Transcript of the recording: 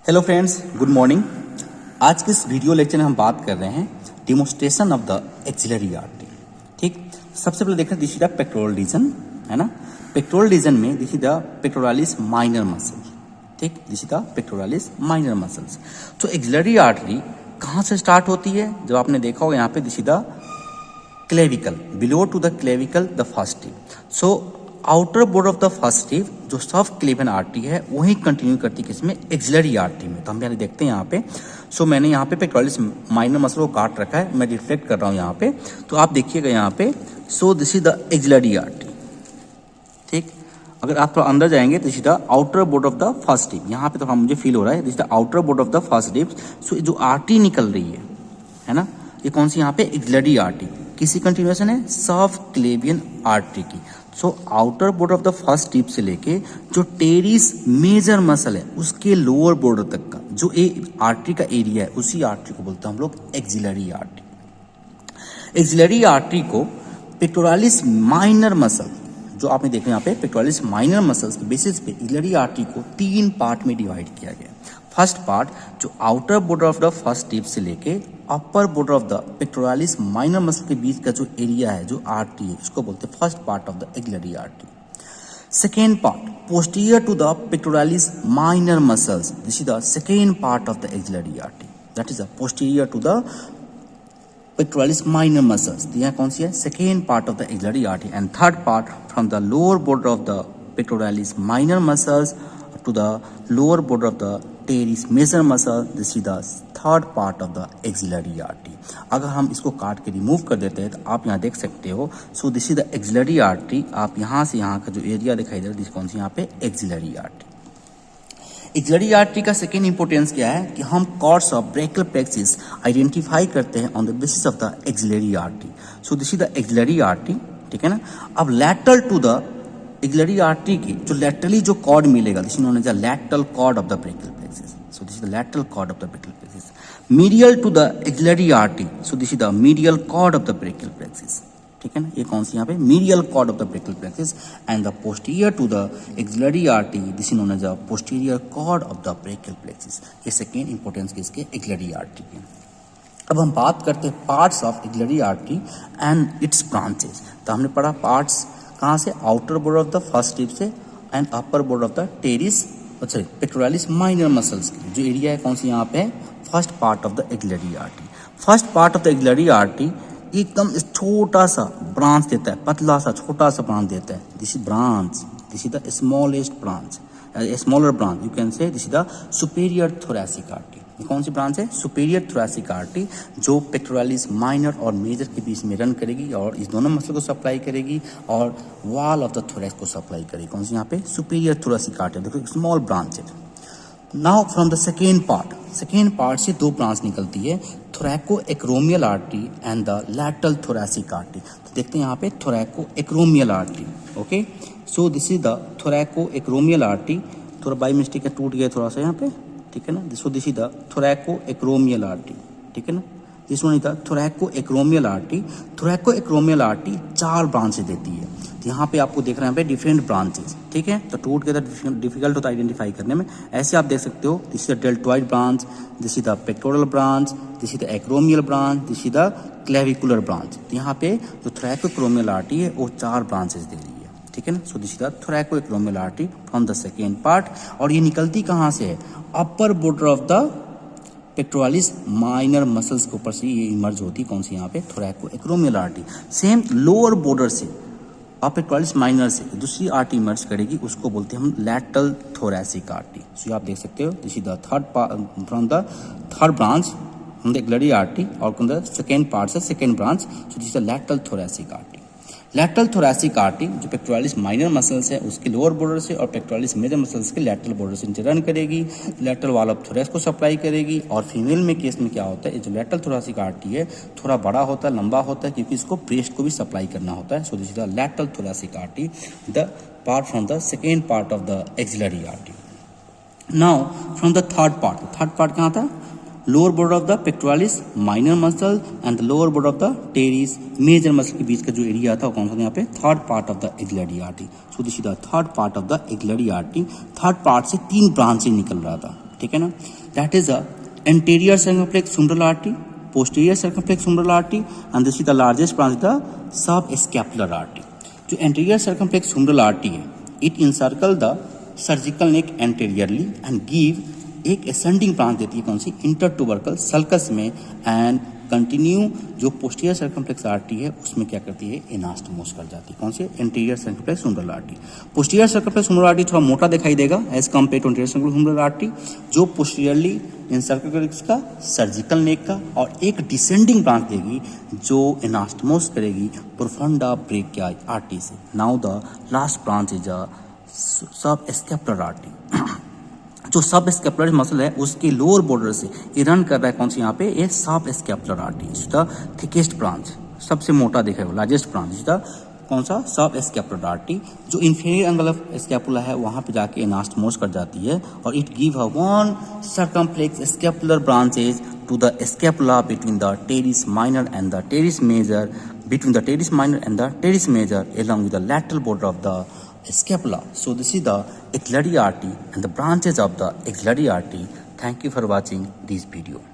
Hello friends, good morning. आज के इस वीडियो लेक्चर में हम बात कर रहे हैं demonstration of the axillary artery. ठीक, सबसे पहले देखते हैं this is the pectoral region, है ना। पेक्टोरल रीजन में this is the pectoralis minor muscle. ठीक, this is the pectoralis minor muscles. तो एक्सिलरी आर्टरी कहाँ से स्टार्ट होती है? जब आपने देखा हो यहाँ पे this is the clavicle, below to the clavicle the first tip. So outer border of the first tip जो सब क्लेवियन आर्टरी है वही कंटिन्यू करती है किसमें? एक्सिलरी आर्टरी में। तो हम यहाँ देखते हैं यहाँ पे। सो मैंने यहाँ पे पेक्टोरालिस माइनर मसल को काट रखा है, मैं रिफ्लेक्ट कर रहा हूँ यहाँ पे। तो आप देखिएगा यहाँ पे, so this is the axillary artery. ठीक, अगर आप थोड़ा अंदर जाएंगे तो this is the outer border of the first tip. यहाँ पे तो मुझे फील हो रहा है this is the outer border of the first tip. So जो आर्टरी निकल रही है ना, ये कौन सी यहाँ पे? Axillary artery. किसी कंटिन्यूएशन है? सब क्लेवियन आर्टरी की। सो outer border of the first tip से लेके जो टेरिस मेजर मसल है उसके लोअर बॉर्डर तक का जो आर्टरी का एरिया है उसी आर्टरी को बोलते हैं हम लोग एक्सिलरी आर्टरी। एक्सिलरी आर्टरी को पेक्टोरालिस माइनर मसल जो आपने देखा यहाँ पे, पेक्टोरालिस माइनर मसल्स के बेसिस पे एक्सिलरी आर्टरी को 3 पार्ट में डिवाइड किया गया। फर्स्ट पार्ट जो outer border of the first tip से लेके अपर border of the pectoralis minor muscle के बीच का जो एरिया है, जो आर्टरी है, उसको बोलते हैं first part of the axillary artery. Second part posterior to the pectoralis minor muscles, this is the second part of the axillary artery, that is the posterior to the pectoralis minor muscles. यहाँ कौन सी है? Second part of the axillary artery. And third part from the lower border of the pectoralis minor muscles to the lower border of the teres major muscle, this is the third part of the axillary artery. अगर हम इसको काट के remove कर देते हैं तो आप यहाँ देख सकते हो, सो this is the axillary artery. आप यहाँ से यहाँ का जो एरिया दिखाई दे रहा है, दिस कौन सी यहाँ पे? Axillary artery. एक्सिलरी आर्टरी का सेकेंड इंपोर्टेंस क्या है कि हम cords of brachial plexus identify करते हैं on the basis of the axillary artery. So this is the axillary artery, ठीक है ना। अब lateral to the axillary artery की जो लैटरली जो कॉर्ड मिलेगा, this is known as the lateral cord of the brachial plexus. So this is the lateral cord of the brachial plexus. Medial to the axillary artery, so this is the medial cord of the brachial plexus, ठीक है ना। ये कौन सी यहाँ पे? Medial cord of the brachial plexus. And the posterior to the axillary artery, this is known as the posterior cord of the brachial plexus. ये second importance किसके? एक्सिलरी आर्टरी के। अब हम बात करते हैं parts of axillary artery and its branches. तो हमने पढ़ा पार्ट्स कहाँ से? Outer border of the first tip से and upper border of the teres sorry pectoralis minor muscles की जो एरिया है कौन सी यहाँ पे? First part of the axillary artery. First part of the axillary artery एकदम छोटा सा ब्रांच देता है, पतला सा छोटा सा ब्रांच देता है। This is branch, this is the smallest branch, smaller branch you can say. This is the superior thoracic artery. कौन सी ब्रांच है? सुपेरियर थोरैसिक आर्टरी, जो पेक्टोरालिस माइनर और मेजर के बीच में रन करेगी और इस दोनों मसल को सप्लाई करेगी और वॉल ऑफ द थोरैक्स को सप्लाई करेगी। कौन सी यहाँ पे? Superior thoracic artery. देखो स्मॉल ब्रांच है। Now from the second part से 2 ब्रांच निकलती है, थोरैको acromial artery and the lateral thoracic artery. तो देखते हैं यहाँ पे थोरैको acromial artery. Okay, so this is the थोरैको acromial artery. थोड़ा बाई मिस्टेक है, टूट गया थोड़ा सा यहाँ पे, ठीक है ना। सो this is the थोरैको acromial artery, ठीक है ना। This one is the थोरैको acromial artery. थोरैको acromial artery 4 branches देती है। तो यहाँ पे आपको देख रहे हैं यहाँ पे डिफरेंट ब्रांचेस, ठीक है। तो टूट के तो डिफिकल्ट होता है आइडेंटिफाई करने में। ऐसे आप देख सकते हो, this is the deltoid branch, this is the pectoral branch, this is the acromial branch, this is the clavicular branch. तो यहाँ पे जो थोरैको एक्रोमियल आर्टरी है वो 4 ब्रांचेस दे रही है, ठीक है ना। सो this is the थोरैको acromial artery from the second part. और ये निकलती कहाँ से है? अपर border of the pectoralis minor muscles के ऊपर से ये इमर्ज होती है। कौन सी यहाँ पे? थोरैको acromial artery. Same lower border से अब पेक्टोरालिस माइनर से दूसरी आर्टरी इमर्ज करेगी, उसको बोलते हैं हम लैटरल थोरैसिक आर्टरी। सो आप देख सकते हो, this is the from the third branch from the axillary artery और फ्रॉम द सेकेंड पार्ट से second branch. So this is the lateral thoracic artery. Lateral thoracic artery जो पेक्टोरालिस माइनर मसल्स है उसके lower border से और pectoralis major muscles के lateral border से नीचे रन करेगी, लैटरल वॉल ऑफ थोरैक्स को सप्लाई करेगी। और फीमेल में केस में क्या होता है, जो लैटरल थोरैसिक आर्टरी है थोड़ा बड़ा होता है, लंबा होता है, क्योंकि इसको ब्रेस्ट को भी सप्लाई करना होता है। So this is the lateral thoracic artery, the part from the second part of the axillary artery. Now from the third part कहाँ था? Lower border of the pectoralis minor muscle and the lower border of the teres major muscle के बीच का जो area था वो कौन सा? यहाँ पे third part of the axillary artery. So this is the third part of the axillary artery. Third part से 3 ब्रांचेस निकल रहा था, ठीक है ना. That is the anterior circumflex humeral artery, posterior circumflex humeral artery, and this is the largest branch the subscapular artery. जो anterior circumflex humeral artery है, it encircle the surgical neck anteriorly and give एक ascending branch देती है, कौन सी, इंटरट्यूबरकल sulcus में, and continue जो posterior circumflex artery है उसमें क्या करती है, एनास्टोमोस कर जाती है, कौन से, anterior circumflex humeral artery. Posterior circumflex humeral artery थोड़ा मोटा दिखाई देगा as compare to anterior circumflex humeral artery, जो पोस्टीरियरली इंसर्कल का सर्जिकल नेक का, और एक डिसेंडिंग ब्रांच देगी जो एनास्टोमोस करेगी प्रोफंडा ब्रेकियाई आर्टरी से. Now the last branch is a subscapular artery. जो सब स्कैपुलर मसल है उसके लोअर बॉर्डर से ये रन कर रहा है, कौन सी, यहाँ पे ये subscapular artery, the thickest branch, सबसे मोटा दिखेगा, लार्जेस्ट ब्रांच द कौन सा, सब स्कैपुलर आर्टरी. जो इंफीरियर एंगल ऑफ स्कैपुला है वहाँ पे जाके एनास्टोमोस कर जाती है, और it give a one circumflex scapular branches to the scapula between the teres minor and the teres major, between the teres minor and the teres major along with the lateral border of the scapula. So this is the axillary artery and the branches of the axillary artery. Thank you for watching this video.